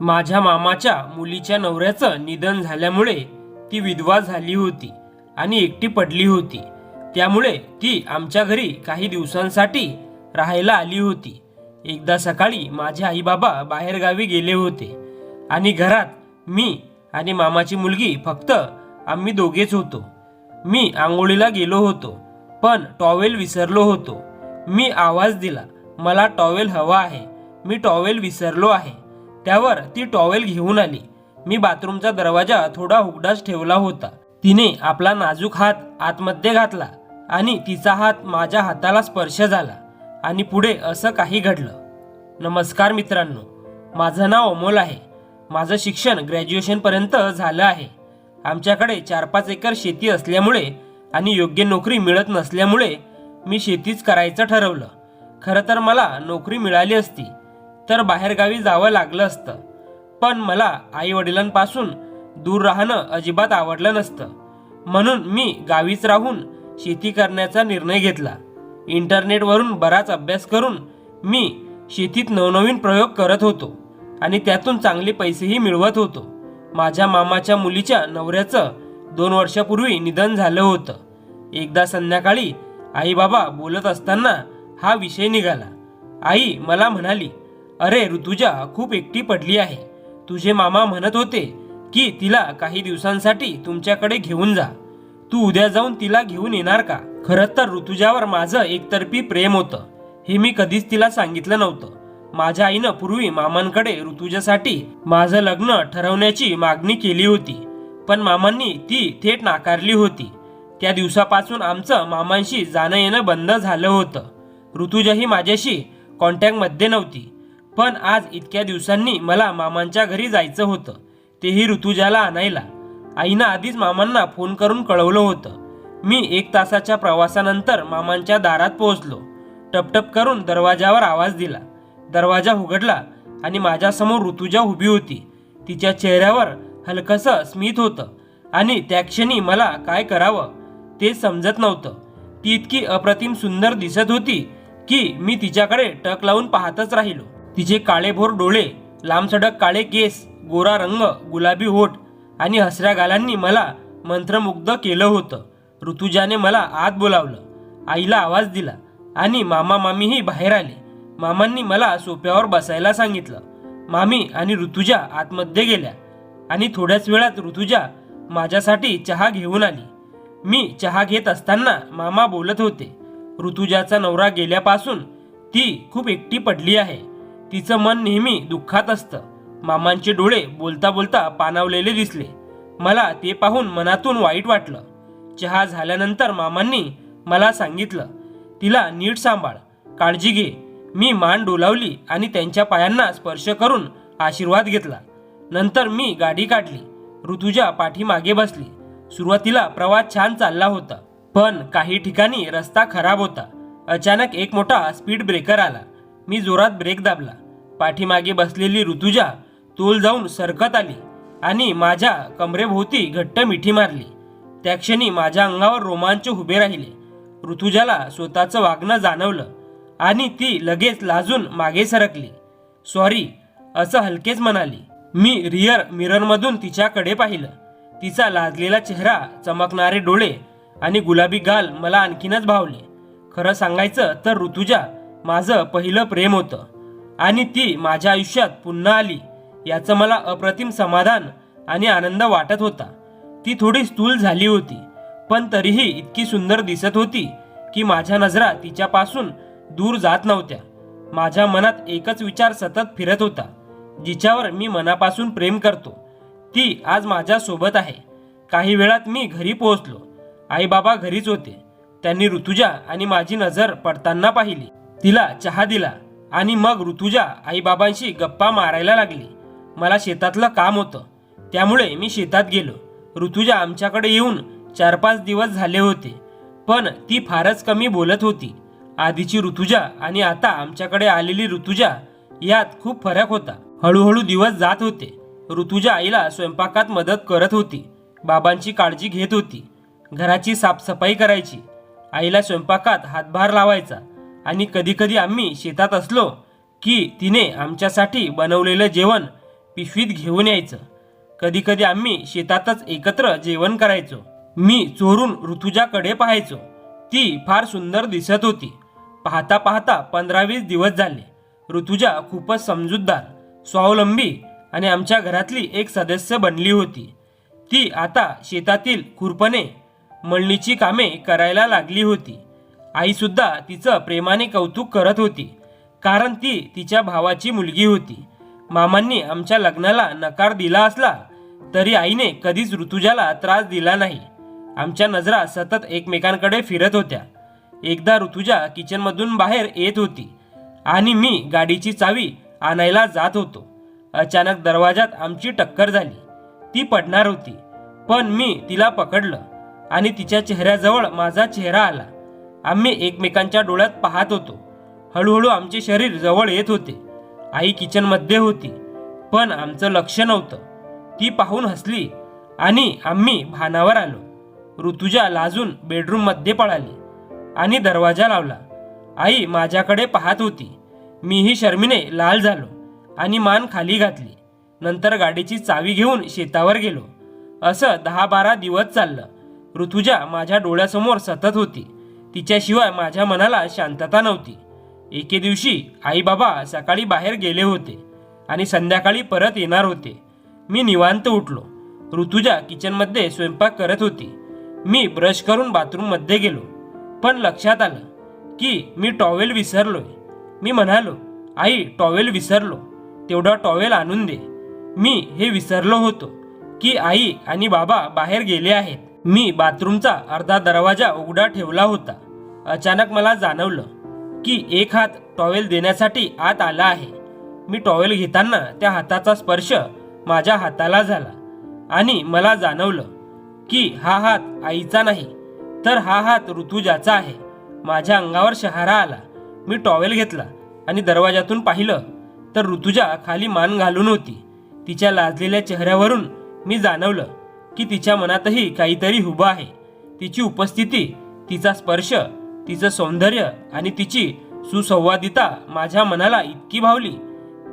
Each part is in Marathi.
माझ्या मामाच्या मुलीच्या नवऱ्याचं निधन झाल्यामुळे ती विधवा झाली होती आणि एकटी पडली होती। त्यामुळे ती आमच्या घरी काही दिवसांसाठी राहायला आली होती। एकदा सकाळी माझे आई बाबा बाहेर गावी गेले होते आणि घरात मी आणि मामाची मुलगी फक्त आम्ही दोघेच होतो। मी आंघोळीला गेलो होतो पण टॉवेल विसरलो होतो। मी आवाज दिला, मला टॉवेल हवा आहे, मी टॉवेल विसरलो आहे। त्यावर ती टॉवेल घेऊन आली। मी बाथरूमचा दरवाजा थोडा उघडाच ठेवला होता। तिने आपला नाजूक हात आतमध्ये घातला आणि तिचा हात माझ्या हाताला स्पर्श झाला आणि पुढे असं काही घडलं। नमस्कार मित्रांनो, माझं नाव अमोल आहे। माझं शिक्षण ग्रॅज्युएशन पर्यंत झालं आहे। आमच्याकडे 4-5 एकर शेती असल्यामुळे आणि योग्य नोकरी मिळत नसल्यामुळे मी शेतीच करायचं ठरवलं। खरं तर मला नोकरी मिळाली असती तर बाहेरगावी जावं लागलं असतं, पण मला आई वडिलांपासून दूर राहणं अजिबात आवडलं नसतं। म्हणून मी गावीच राहून शेती करण्याचा निर्णय घेतला। इंटरनेटवरून बराच अभ्यास करून मी शेतीत नवनवीन प्रयोग करत होतो आणि त्यातून चांगले पैसेही मिळवत होतो। माझ्या मामाच्या मुलीच्या नवऱ्याचं 2 वर्षापूर्वी निधन झालं होतं। एकदा संध्याकाळी आई बाबा बोलत असताना हा विषय निघाला। आई मला म्हणाली, अरे ऋतुजा खूप एकटी पडली आहे। तुझे मामा म्हणत होते की तिला काही दिवसांसाठी तुमच्याकडे घेऊन जा। तू उद्या जाऊन तिला घेऊन येणार का? खरं तर ऋतुजावर माझं एकतर्फी प्रेम होतं, हे मी कधीच तिला सांगितलं नव्हतं। माझ्या आईनं पूर्वी मामांकडे ऋतुजासाठी माझं लग्न ठरवण्याची मागणी केली होती, पण मामांनी ती थेट नाकारली होती। त्या दिवसापासून आमचं मामांशी जाणं येणं बंद झालं होतं। ऋतुजाही माझ्याशी कॉन्टॅक्टमध्ये नव्हती, पण आज इतक्या दिवसांनी मला मामांच्या घरी जायचं होतं, तेही ऋतुजाला आणायला। आईनं आधीच मामांना फोन करून कळवलं होतं। मी 1 तासाच्या प्रवासानंतर मामांच्या दारात पोहोचलो। टपटप करून दरवाजावर आवाज दिला। दरवाजा उघडला आणि माझ्यासमोर ऋतुजा उभी होती। तिच्या चेहऱ्यावर हलकसं स्मित होतं आणि त्या क्षणी मला काय करावं ते समजत नव्हतं। ती इतकी अप्रतिम सुंदर दिसत होती की मी तिच्याकडे टक लावून पाहतच राहिलो। तिचे काळेभोर डोळे, लांबसडक काळे केस, गोरा रंग, गुलाबी होठ आणि हसऱ्या गालांनी मला मंत्रमुग्ध केलं होतं। ऋतुजाने मला आत बोलावलं, आईला आवाज दिला आणि मामा मामीही बाहेर आले। मामांनी मला सोफ्यावर बसायला सांगितलं। मामी आणि ऋतुजा आतमध्ये गेल्या आणि थोड्याच वेळात ऋतुजा माझ्यासाठी चहा घेऊन आली। मी चहा घेत असताना मामा बोलत होते, ऋतुजाचा नवरा गेल्यापासून ती खूप एकटी पडली आहे। तिचं मन नेहमी दुःखात असतं। मामांचे डोळे बोलता बोलता पाणावलेले दिसले। मला ते पाहून मनातून वाईट वाटलं। चहा झाल्यानंतर मामांनी मला सांगितलं, तिला नीट सांभाळ, काळजी घे। मी मान डोलावली आणि त्यांच्या पायांना स्पर्श करून आशीर्वाद घेतला। नंतर मी गाडी काढली। ऋतुजा पाठीमागे बसली। सुरुवातीला प्रवास छान चालला होता, पण काही ठिकाणी रस्ता खराब होता। अचानक एक मोठा स्पीड ब्रेकर आला। मी जोरात ब्रेक दाबला। पाठीमागे बसलेली ऋतुजा तोल जाऊन सरकत आली आणि माझ्या कमरेभोवती घट्ट मिठी मारली। त्या क्षणी माझ्या अंगावर रोमांच उभे राहिले। ऋतुजाला स्वतःचं वागणं जाणवलं आणि ती लगेच लाजून मागे सरकली। सॉरी असं हलकेच म्हणाली। मी रिअर मिररमधून तिच्याकडे पाहिलं। तिचा लाजलेला चेहरा, चमकणारे डोळे आणि गुलाबी गाल मला आणखीनच भावले। खरं सांगायचं तर ऋतुजा माझं पहिलं प्रेम होतं आणि ती माझ्या आयुष्यात पुन्हा आली याचं मला अप्रतिम समाधान आणि आनंद वाटत होता। ती थोडी स्थूल झाली होती, पण तरीही इतकी सुंदर दिसत होती की माझ्या नजरा तिच्यापासून दूर जात नव्हत्या। माझ्या मनात एकच विचार सतत फिरत होता, जिच्यावर मी मनापासून प्रेम करतो ती आज माझ्या सोबत आहे। काही वेळात मी घरी पोहोचलो। आई बाबा घरीच होते। त्यांनी ऋतुजा आणि माझी नजर पडताना पाहिली। तिला चहा दिला आणि मग ऋतुजा आईबाबांशी गप्पा मारायला लागली। मला शेतातलं काम होतं, त्यामुळे मी शेतात गेलो। ऋतुजा आमच्याकडे येऊन 4-5 दिवस झाले होते, पण ती फारच कमी बोलत होती। आधीची ऋतुजा आणि आता आमच्याकडे आलेली ऋतुजा यात खूप फरक होता। हळूहळू दिवस जात होते। ऋतुजा आईला स्वयंपाकात मदत करत होती, बाबांची काळजी घेत होती, घराची साफसफाई करायची, आईला स्वयंपाकात हातभार लावायचा आणि कधीकधी आम्ही शेतात असलो की तिने आमच्यासाठी बनवलेलं जेवण पिशवीत घेऊन यायचं. कधी कधी आम्ही शेतातच एकत्र जेवण करायचो. मी चोरून ऋतुजाकडे पाहायचो. ती फार सुंदर दिसत होती. पाहता पाहता 15-20 दिवस झाले. ऋतुजा खूपच समजूतदार, स्वावलंबी आणि आमच्या घरातली एक सदस्य बनली होती. ती आता शेतातील खुरपणे, मळणीची कामे करायला लागली होती. आईसुद्धा तिचं प्रेमाने कौतुक करत होती, कारण ती तिच्या भावाची मुलगी होती. मामांनी आमच्या लग्नाला नकार दिला असला तरी आईने कधीच ऋतुजाला त्रास दिला नाही. आमच्या नजरा सतत एकमेकांकडे फिरत होत्या. एकदा ऋतुजा किचनमधून बाहेर येत होती आणि मी गाडीची चावी आणायला जात होतो. अचानक दरवाजात आमची टक्कर झाली. ती पडणार होती, पण मी तिला पकडलं आणि तिच्या चेहऱ्याजवळ माझा चेहरा आला. आम्ही एकमेकांच्या डोळ्यात पाहत होतो. हळूहळू आमचे शरीर जवळ येत होते. आई किचनमध्ये होती, पण आमचं लक्ष नव्हतं. ती पाहून हसली आणि आम्ही भानावर आलो. ऋतुजा लाजून बेडरूममध्ये पळाली आणि दरवाजा लावला. आई माझ्याकडे पाहत होती. मीही शर्मीने लाल झालो आणि मान खाली घातली. नंतर गाडीची चावी घेऊन शेतावर गेलो. असं 10-12 दिवस चाललं. ऋतुजा माझ्या डोळ्यासमोर सतत होती. तिच्याशिवाय माझ्या मनाला शांतता नव्हती. एके दिवशी आई बाबा सकाळी बाहेर गेले होते आणि संध्याकाळी परत येणार होते. मी निवांत उठलो. ऋतुजा किचनमध्ये स्वयंपाक करत होती. मी ब्रश करून बाथरूममध्ये गेलो, पण लक्षात आलं की मी टॉवेल विसरलोय. मी म्हणालो, आई टॉवेल विसरलो, तेवढा टॉवेल आणून दे. मी हे विसरलो होतो की आई आणि बाबा बाहेर गेले आहेत. मी बाथरूमचा अर्धा दरवाजा उघडा ठेवला होता. अचानक मला जाणवलं की एक हात टॉवेल देण्यासाठी आत आला आहे. मी टॉवेल घेताना त्या हाताचा स्पर्श माझ्या हाताला झाला आणि मला जाणवलं की हा हात आईचा नाही, तर हा हात ऋतुजाचा आहे. माझ्या अंगावर शहारा आला. मी टॉवेल घेतला आणि दरवाजातून पाहिलं तर ऋतुजा खाली मान घालून होती. तिच्या लाजलेल्या चेहऱ्यावरून मी जाणवलं की तिच्या मनातही काहीतरी उभं आहे. तिची उपस्थिती, तिचा स्पर्श, तिचं सौंदर्य आणि तिची सुसंवादिता माझ्या मनाला इतकी भावली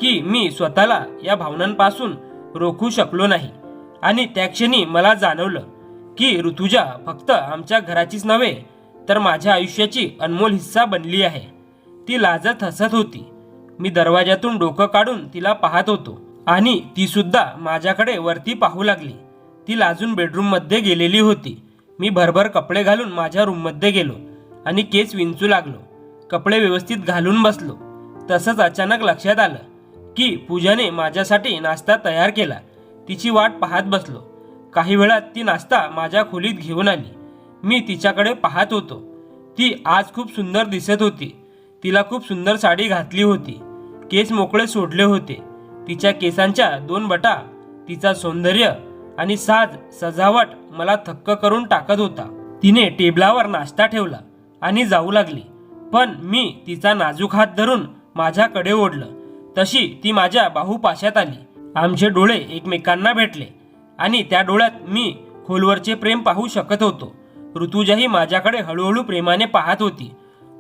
की मी स्वतःला या भावनांपासून रोखू शकलो नाही. आणि त्या क्षणी मला जाणवलं की ऋतुजा फक्त आमच्या घराचीच नव्हे, तर माझ्या आयुष्याची अनमोल हिस्सा बनली आहे. ती लाजत हसत होती. मी दरवाजातून डोकं काढून तिला पाहत होतो आणि ती सुद्धा माझ्याकडे वरती पाहू लागली. ती लाजून बेडरूममध्ये गेलेली होती. मी भरभर कपडे घालून माझ्या रूममध्ये गेलो आणि केस विंचू लागलो. कपडे व्यवस्थित घालून बसलो. तसंच अचानक लक्षात आलं की पूजाने माझ्यासाठी नाश्ता तयार केला. तिची वाट पाहत बसलो. काही वेळात ती नाश्ता माझ्या खोलीत घेऊन आली. मी तिच्याकडे पाहत होतो. ती आज खूप सुंदर दिसत होती. तिला खूप सुंदर साडी घातली होती. केस मोकळे सोडले होते. तिच्या केसांच्या 2 बटा, तिचा सौंदर्य आणि सजावट मला थक्क करून टाकत होता. तिने टेबलावर नाश्ता ठेवला आणि जाऊ लागली, पण मी तिचा नाजूक हात धरून माझ्याकडे ओढलं. तशी ती माझ्या बाहुपाशात आली. आमचे डोळे एकमेकांना भेटले आणि त्या डोळ्यात मी खोलवरचे प्रेम पाहू शकत होतो. ऋतुजाही माझ्याकडे हळूहळू प्रेमाने पाहत होती.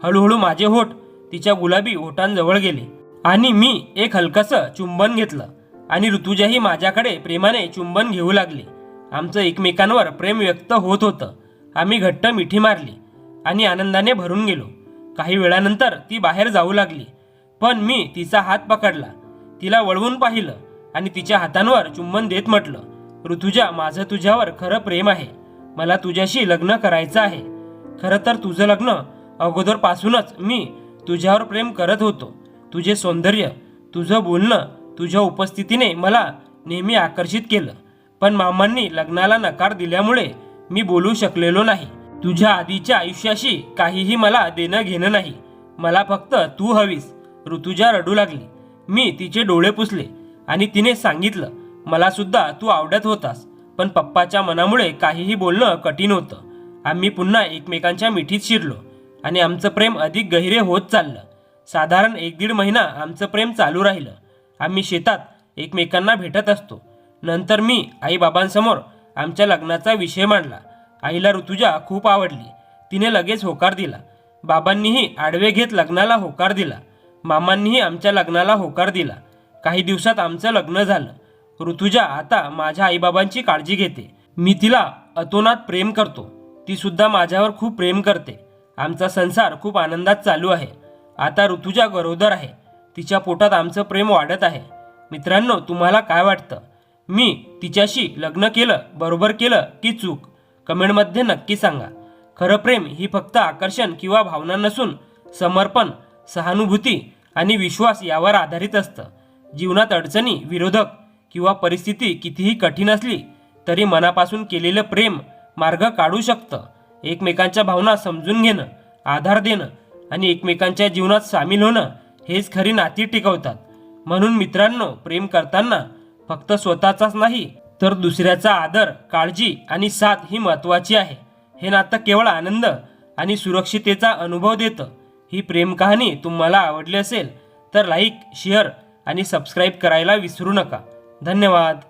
हळूहळू माझे होठ तिच्या गुलाबी ओठांजवळ गेले आणि मी एक हलकसं चुंबन घेतलं आणि ऋतुजाही माझ्याकडे प्रेमाने चुंबन घेऊ लागली. आमचं एकमेकांवर प्रेम व्यक्त होत होतं. आम्ही घट्ट मिठी मारली आणि आनंदाने भरून गेलो. काही वेळानंतर ती बाहेर जाऊ लागली, पण मी तिचा हात पकडला. तिला वळवून पाहिलं आणि तिच्या हातांवर चुंबन देत म्हटलं, ऋतुजा, माझं तुझ्यावर खरं प्रेम आहे. मला तुझ्याशी लग्न करायचं आहे. खरं तर तुझं लग्न अगोदरपासूनच मी तुझ्यावर प्रेम करत होतो. तुझे सौंदर्य, तुझं बोलणं, तुझ्या उपस्थितीने मला नेहमी आकर्षित केलं. पण मामांनी लग्नाला नकार दिल्यामुळे मी बोलू शकलेलो नाही. तुझ्या आधीच्या आयुष्याशी काहीही मला देणं घेणं नाही. मला फक्त तू हवीस. ऋतुजा रडू लागली. मी तिचे डोळे पुसले आणि तिने सांगितलं, मला सुद्धा तू आवडत होतास, पण पप्पाच्या मनामुळे काहीही बोलणं कठीण होतं. आम्ही पुन्हा एकमेकांच्या मिठीत शिरलो आणि आमचं प्रेम अधिक गहिरे होत चाललं. साधारण 1-1.5 महिना आमचं प्रेम चालू राहिलं. आम्ही शेतात एकमेकांना भेटत असतो. नंतर मी आईबाबांसमोर आमच्या लग्नाचा विषय मांडला. आईला ऋतुजा खूप आवडली. तिने लगेच होकार दिला. बाबांनीही आडवे घेत लग्नाला होकार दिला. मामांनीही आमच्या लग्नाला होकार दिला. काही दिवसात आमचं लग्न झालं. ऋतुजा आता माझ्या आईबाबांची काळजी घेते. मी तिला अतोनात प्रेम करतो. ती सुद्धा माझ्यावर खूप प्रेम करते. आमचा संसार खूप आनंदात चालू आहे. आता ऋतुजा गरोदर आहे. तिच्या पोटात आमचं प्रेम वाढत आहे. मित्रांनो, तुम्हाला काय वाटतं? मी तिच्याशी लग्न केलं बरोबर केलं की चूक? कमेंटमध्ये नक्की सांगा. खरं प्रेम ही फक्त आकर्षण किंवा भावना नसून समर्पण, सहानुभूती आणि विश्वास यावर आधारित असतं. जीवनात अडचणी, विरोधक किंवा परिस्थिती कितीही कठीण असली तरी मनापासून केलेलं प्रेम मार्ग काढू शकतं. एकमेकांच्या भावना समजून घेणं, आधार देणं आणि एकमेकांच्या जीवनात सामील होणं हेच खरी नाती टिकवतात. म्हणून मित्रांनो, प्रेम करताना फक्त स्वतःचाच नाही तर दुसऱ्याचा आदर, काळजी आणि साथ ही महत्त्वाची आहे. हे नातं केवळ आनंद आणि सुरक्षिततेचा अनुभव देतं. ही प्रेम कहाणी तुम्हाला आवडली असेल तर लाईक, शेअर आणि सबस्क्राईब करायला विसरू नका. धन्यवाद.